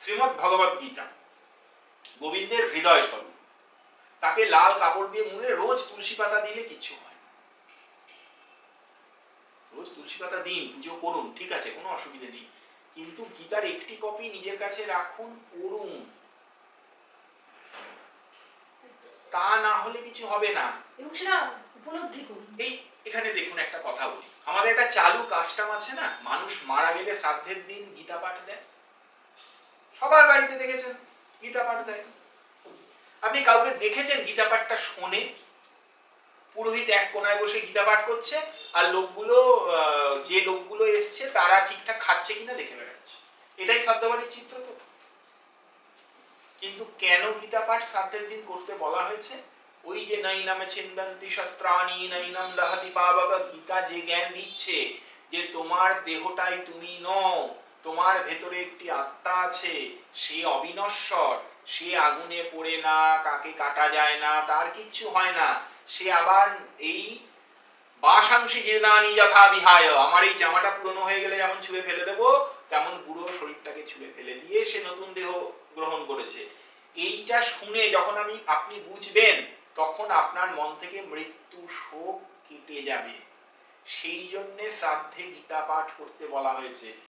শ্রীমদ্ ভগবদ গীতা গোবিন্দের হৃদয় স্বরূপ, তাকে লাল কাপড় দিয়ে মুড়ে রোজ তুলসী পাতা দিলে কিচ্ছু হয় না। রোজ তুলসী পাতা দিন, পুজো করুন, ঠিক আছে, কোনো অসুবিধা নেই, কিন্তু গীতার একটি কপি নিজের কাছে রাখুন, পড়ুন, তা না হলে কিছু হবে না। এবং সেটা উপলব্ধি করুন। এই এখানে দেখুন একটা কথা বলি, আমাদের একটা চালু কাস্টম আছে না, মানুষ মারা গেলে শ্রাদ্ধের দিন গীতা পাঠ দেয়, সবার বাড়িতে দেখেছেন গীতা পাঠ দেয়। আপনি কাউকে দেখেছেন গীতা পাঠটা শোনে? পুরোহিত এক কোনায় বসে গীতা পাঠ করছে, আর লোকগুলো যে লোকগুলো এসছে তারা ঠিকঠাক খাচ্ছে কিনা দেখে বেড়াচ্ছে, এটাই শ্রাদ্ধবাড়ির চিত্র তো। কিন্তু কেন গীতা পাঠ শ্রাদ্ধের দিন করতে বলা হয়েছে? ওই যে নৈনামে ছিন্দন্তি শস্ত্রাণি নৈনম দহতি পাবক, গীতা যে জ্ঞান দিচ্ছে যে তোমার দেহটাই তুমি নও, তোমার ভেতরে একটি আত্মা আছে, সে অবিনশ্বর, সে আগুনে পড়ে না, কাকে কাটা যায় না, তার কিচ্ছু হয় না, সে আবার এই বাসাংশী জীর্ণানি যথা বিহায়, আমার এই জামাটা পুরনো হয়ে গেলে যেমন ছুঁড়ে ফেলে দেবো, তেমন পুরো শরীরটাকে ছুঁড়ে ফেলে দিয়ে সে নতুন দেহ গ্রহণ করেছে। এইটা শুনে যখন আপনি বুঝবেন, তখন আপনার মন থেকে মৃত্যু শোক কেটে যাবে। সেই জন্য শ্রাদ্ধে গীতা পাঠ করতে বলা হয়েছে।